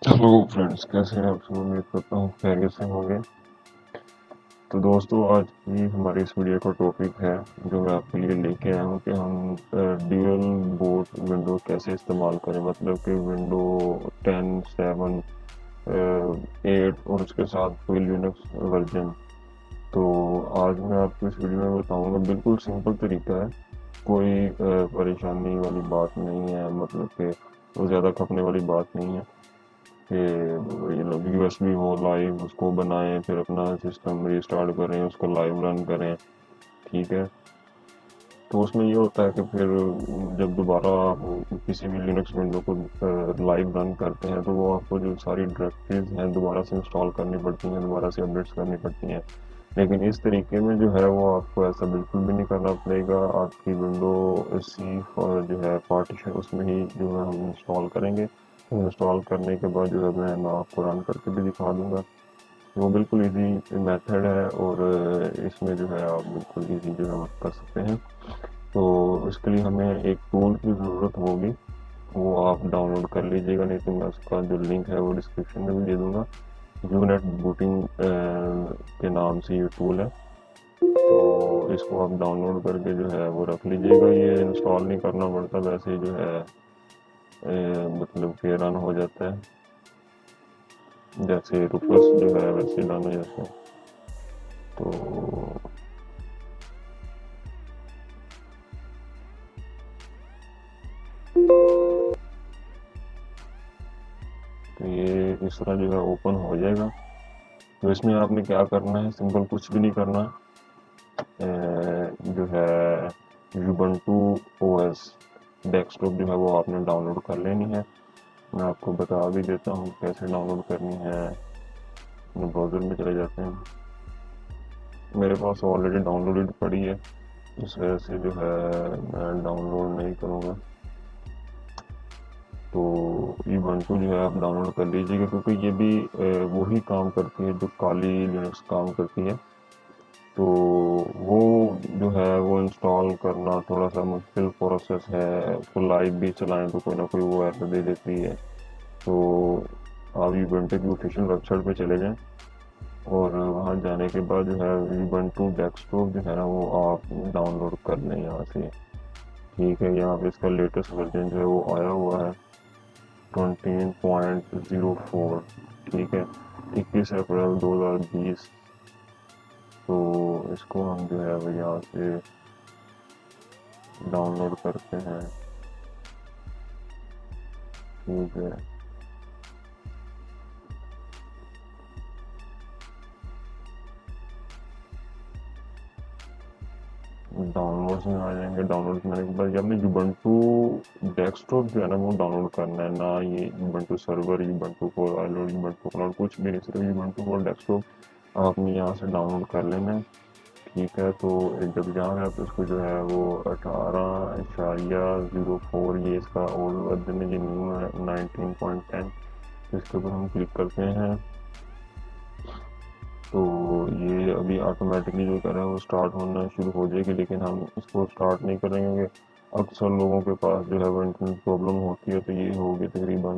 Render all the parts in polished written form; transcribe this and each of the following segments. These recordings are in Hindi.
हेलो फ्रेंड्स, कैसे हैं आप सब? उम्मीद करता हूँ खैरियत से होंगे। तो दोस्तों, आज की हमारी इस वीडियो का टॉपिक है जो मैं आपके लिए लेके आया हूँ कि हम ड्यूअल बूट विंडो कैसे इस्तेमाल करें। मतलब कि विंडो 10, 7, 8 और उसके साथ कोई लिनक्स वर्जन। तो आज मैं आपको इस वीडियो में बताऊंगा, बिल्कुल सिंपल तरीका है, कोई परेशानी वाली बात नहीं है। मतलब कि वो ज़्यादा खपने वाली बात नहीं है कि ये लोग यूएसबी हो लाइव उसको बनाएं, फिर अपना सिस्टम रीस्टार्ट करें, उसको लाइव रन करें। ठीक है। तो उसमें ये होता है कि फिर जब दोबारा आप किसी भी लिनक्स विंडो को लाइव रन करते हैं तो वो आपको जो सारी डायरेक्टरीज हैं दोबारा से इंस्टॉल करनी पड़ती हैं, दोबारा से अपडेट्स करनी पड़ती हैं। लेकिन इस तरीके में जो है वो आपको ऐसा बिल्कुल भी नहीं करना पड़ेगा। आपकी विंडो सी जो है पार्टीशन उसमें ही जो है हम इंस्टॉल करेंगे। तो इंस्टॉल करने के बाद जो है मैं आपको रन करके भी दिखा दूंगा। वो बिल्कुल इजी मेथड है और इसमें जो है आप बिल्कुल इजी जो है कर सकते हैं। तो इसके लिए हमें एक टूल की ज़रूरत होगी, वो आप डाउनलोड कर लीजिएगा, नहीं तो मैं उसका जो लिंक है वो डिस्क्रिप्शन में भी दे दूंगा। यूनेट बूटिंग के नाम से ये टूल है। तो इसको आप डाउनलोड करके जो है वो रख लीजिएगा। ये इंस्टॉल नहीं करना पड़ता, वैसे ही जो है मतलब कि रन हो जाता है। जैसे रुपस जो है वैसे रन हो जाता है। तो ये इस तरह जो है ओपन हो जाएगा। तो इसमें आपने क्या करना है, सिंपल कुछ भी नहीं करना। जो है यूबंटू ओएस डेस्कटॉप जो है वो आपने डाउनलोड कर लेनी है। मैं आपको बता भी देता हूँ कैसे डाउनलोड करनी है। अपने ब्राउज़र में चले जाते हैं। मेरे पास ऑलरेडी डाउनलोडेड पड़ी है, इस वजह से जो है मैं डाउनलोड नहीं करूँगा। तो यूबंटू जो है आप डाउनलोड कर लीजिएगा, क्योंकि ये भी वही काम करती है जो काली लिनक्स काम करती है। तो वो जो है वो इंस्टॉल करना थोड़ा सा मुश्किल प्रोसेस है। उसको लाइव भी चलाएं तो कोई ना कोई वो एरर दे देती है। तो आप यूबंटू की ऑफिशियल वेबसाइट पे चले जाएं और वहाँ जाने के बाद जो है यूबंटू डेस्कटॉप जो है ना वो आप डाउनलोड कर लें यहाँ से। ठीक है, यहाँ पे इसका लेटेस्ट वर्जन जो है वो आया हुआ है 20.04। ठीक है, 21 अप्रैल 2020। तो इसको हम जो है वो यहाँ से डाउनलोड करते हैं। ठीक है। डाउनलोड्स में आ जाएंगे। डाउनलोड करने के बाद हमने यूबंटू डेस्कटॉप जो है ना वो डाउनलोड करना है, ना ये Ubuntu server, Ubuntu for Island, Ubuntu cloud, कुछ भी नहीं, सिर्फ यूबंटू फॉर डेस्कटॉप आपने यहाँ से डाउनलोड कर लेना है। ठीक है। तो जब जाओगे आप उसको जो है वो 18.04 ये इसका ओल्ड वर्जन है, ये न्यू है 19.10। इसके ऊपर हम क्लिक करते हैं। तो ये अभी ऑटोमेटिकली जो कर रहा है वो स्टार्ट होना शुरू हो जाएगी, लेकिन हम इसको स्टार्ट नहीं करेंगे। अक्सर लोगों के पास जो है वो इंटरनेट प्रॉब्लम होती है। तो ये होगी तकरीबन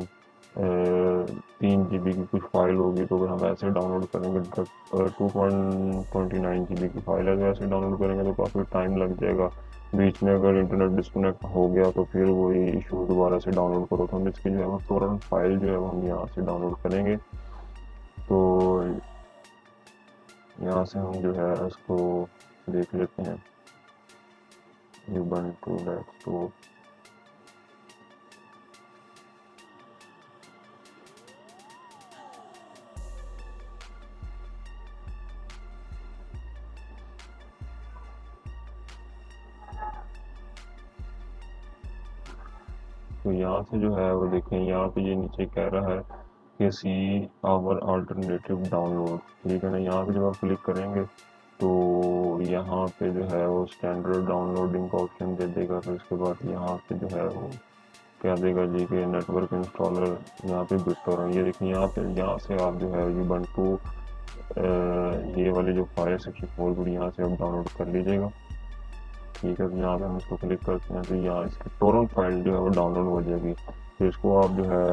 3 GB की कुछ फाइल होगी। तो अगर हम ऐसे डाउनलोड करेंगे, 2.29 GB की फाइल है, तो ऐसे डाउनलोड करेंगे तो काफ़ी टाइम लग जाएगा। बीच में अगर इंटरनेट डिस्कनेक्ट हो गया तो फिर वही इशू दोबारा से डाउनलोड करो। तो हम इसकी जो है वो फ़ौरन फाइल जो है वो हम यहाँ से डाउनलोड करेंगे। तो यहाँ से हम जो है इसको देख लेते हैं, यूबंटू डेस्कटॉप। तो यहाँ से जो है वो देखें, यहाँ पे ये नीचे कह रहा है कि सी आवर अल्टरनेटिव डाउनलोड। ठीक है ना, यहाँ पे जब आप क्लिक करेंगे तो यहाँ पे जो है वो स्टैंडर्ड डाउनलोडिंग का ऑप्शन दे देगा। फिर उसके बाद यहाँ पे जो है वो क्या देगा जी कि नेटवर्क इंस्टॉलर, यहाँ पे बिटटोरेंट, ये देखिए यहाँ पे, यहाँ से आप जो है यूबंटू ये वाली जो 564 यहाँ से आप डाउनलोड कर लीजिएगा। ठीक है। तो यहाँ पे हम इसको क्लिक करते हैं तो यहाँ इसकी टोरेंट फाइल जो है वो डाउनलोड हो जाएगी। तो इसको आप जो है,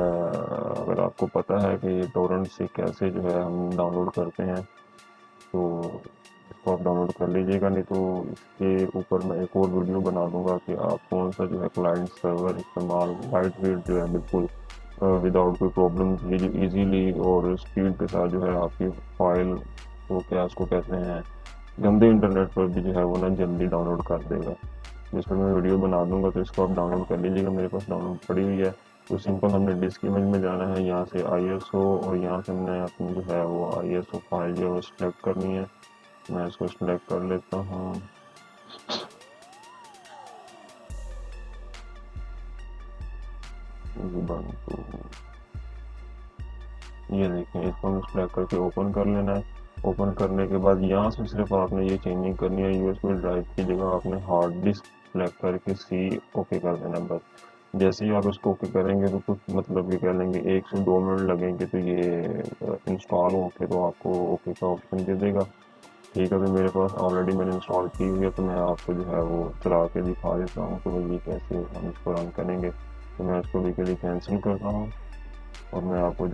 अगर आपको पता है कि टोरेंट से कैसे जो है हम डाउनलोड करते हैं, तो इसको आप डाउनलोड कर लीजिएगा। नहीं तो इसके ऊपर मैं एक और वीडियो बना दूंगा कि आप कौन सा जो है क्लाइंट सर्वर इस्तेमाल लाइट वेट जो है बिल्कुल विदाउट कोई प्रॉब्लम इजीली और स्पीड के साथ जो है आपकी फाइल को क्या उसको कहते हैं गंदे इंटरनेट पर भी जो है वो ना जल्दी डाउनलोड कर देगा। जिस पर मैं वीडियो बना दूंगा तो इसको आप डाउनलोड कर लीजिएगा। मेरे पास डाउनलोड पड़ी हुई है। तो सिंपल हमने डिस्क इमेज में जाना है, यहाँ से ISO, और यहाँ से हमने अपनी जो है वो ISO फाइल जो है वो सिलेक्ट करनी है। मैं इसको सिलेक्ट कर लेता हूँ। Ubuntu, ये देखें, इसको हमें सिलेक्ट करके ओपन कर लेना है। ओपन करने के बाद यहाँ से सिर्फ आपने ये चेंजिंग करनी है, USB ड्राइव की जगह आपने हार्ड डिस्क सिलेक्ट करके सी ओके कर देना बस। जैसे ही आप इसको ओके करेंगे तो कुछ मतलब ये कह लेंगे 1 से 2 मिनट लगेंगे, तो ये इंस्टॉल होके तो आपको ओके का ऑप्शन दे देगा। ठीक है, तो मेरे पास ऑलरेडी मैंने इंस्टॉल की हुई है, तो मैं आपको जो है वो चला के दिखा देता हूँ तो ये कैसे हम इसको रन करेंगे। तो मैं इसको लीगली कैंसिल करता हूँ और मैं आपको